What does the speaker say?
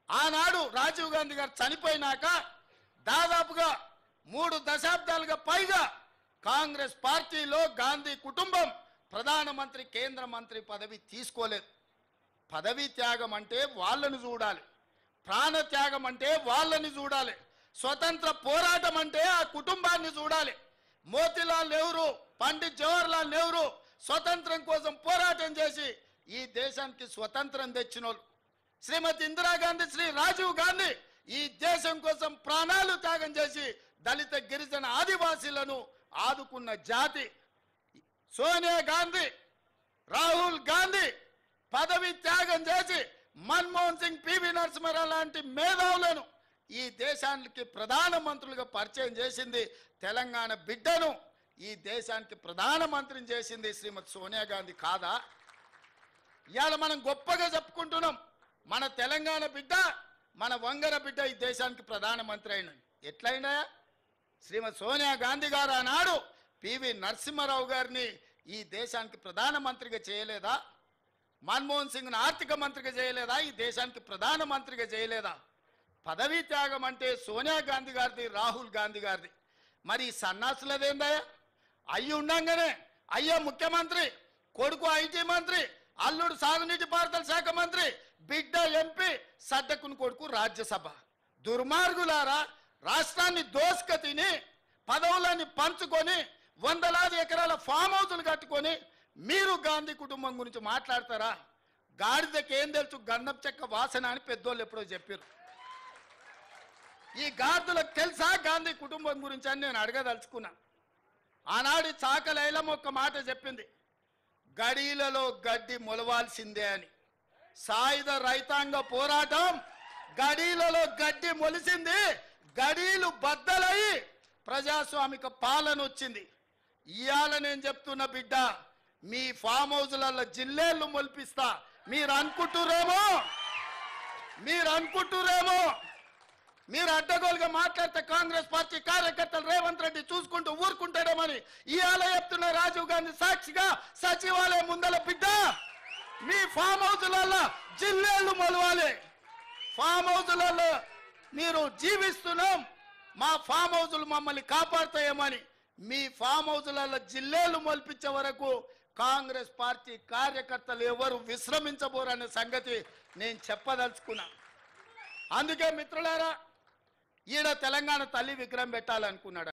ఆనాడు రాజీవ్ గాంధీ గారు చనిపోయినాక దాదాపుగా 3 దశాబ్దాలుగా పైగా కాంగ్రెస్ పార్టీలో గాంధీ కుటుంబం ప్రధానమంత్రి కేంద్ర మంత్రి పదవి తీసుకోలేదు. పదవి త్యాగం అంటే వాళ్ళని చూడాలి, ప్రాణ త్యాగం అంటే వాళ్ళని చూడాలి, స్వతంత్ర పోరాటం అంటే ఆ కుటుంబాన్ని చూడాలి. మోతీలాల్ నెహ్రూ, పండిత్ జవహర్లాల్ నెహ్రూ స్వతంత్రం కోసం పోరాటం చేసి ఈ దేశానికి స్వతంత్రం తెచ్చినోళ్ళు. శ్రీమతి ఇందిరాగాంధీ, శ్రీ రాజీవ్ గాంధీ ఈ దేశం కోసం ప్రాణాలు త్యాగం చేసి దళిత గిరిజన ఆదివాసీలను ఆదుకున్న జాతి. సోనియా గాంధీ, రాహుల్ గాంధీ పదవి త్యాగం చేసి మన్మోహన్ సింగ్, పివి నరసింహారావు లాంటి మేధావులను ఈ దేశానికి ప్రధానమంత్రులుగా పరిచయం చేసింది. తెలంగాణ బిడ్డను ఈ దేశానికి ప్రధానమంత్రిని చేసింది శ్రీమతి సోనియా గాంధీ కాదా? ఇవాళ మనం గొప్పగా చెప్పుకుంటున్నాం, మన తెలంగాణ బిడ్డ, మన వంగర బిడ్డ ఈ దేశానికి ప్రధానమంత్రి అయిన. ఎట్లయినా శ్రీమతి సోనియా గాంధీ గారు ఆనాడు పివి నరసింహారావు గారిని ఈ దేశానికి ప్రధానమంత్రిగా చేయలేదా? మన్మోహన్ సింగ్ను ఆర్థిక మంత్రిగా చేయలేదా? ఈ దేశానికి ప్రధానమంత్రిగా చేయలేదా? పదవీ త్యాగం అంటే సోనియా గాంధీ గారిది, రాహుల్ గాంధీ గారిది. మరి సన్నాసులదేందయ్యా? అయ్యి ఉండంగానే అయ్యో ముఖ్యమంత్రి, కొడుకు ఐటీ మంత్రి, అల్లుడు సాగునీటి పారుదల శాఖ మంత్రి, బిడ్డ ఎంపీ, సడ్డకుని కొడుకు రాజ్యసభ. దుర్మార్గులారా, రాష్ట్రాన్ని దోసుక తిని పదవులని పంచుకొని వందలాది ఎకరాల ఫామ్ హౌజులు కట్టుకొని మీరు గాంధీ కుటుంబం గురించి మాట్లాడతారా? గాడిదకి ఏం తెలుసు గంధం చెక్క వాసన అని పెద్దోళ్ళు ఎప్పుడో చెప్పారు. ఈ గాడిదలకు తెలుసా గాంధీ కుటుంబం గురించి అని నేను అడగదలుచుకున్నా. ఆనాడు చాకలైలం ఒక్క మాట చెప్పింది, గడీలలో గడ్డి మొలవాల్సిందే అని. సాయుధ రైతాంగ పోరాటం గడీలలో గడ్డి మొలిసింది, గడీలు బద్దలై ప్రజాస్వామిక పాలన వచ్చింది. ఇవాళ నేను చెప్తున్న బిడ్డ, మీ ఫామ్ హౌజులలో జిల్లేళ్ళు మొలిపిస్తా. మీరు అనుకుంటురేమో మీరు అడ్డగోలుగా మాట్లాడితే కాంగ్రెస్ పార్టీ కార్యకర్తలు రేవంత్ రెడ్డి చూసుకుంటూ ఊరుకుంటాడేమని ఇవాళ చెప్తున్న రాజీవ్ గాంధీ సాక్షిగా సచివాలయం ముందల బిడ్డ, మీ ఫామ్ హౌజులలో జిల్లేళ్ళు మొలవాలి. ఫామ్ హౌజులలో మీరు జీవిస్తున్నాం, మా ఫామ్ హౌజులు మమ్మల్ని కాపాడుతాయేమని మీ ఫామ్ హౌజులలో జిల్లేలు మొలిపించే వరకు కాంగ్రెస్ పార్టీ కార్యకర్తలు ఎవరు విశ్రమించబోరనే సంగతి నేను చెప్పదలుచుకున్నా. అందుకే మిత్రులారా, ఈడ తెలంగాణ తల్లి విగ్రహం పెట్టాలనుకున్నాడు.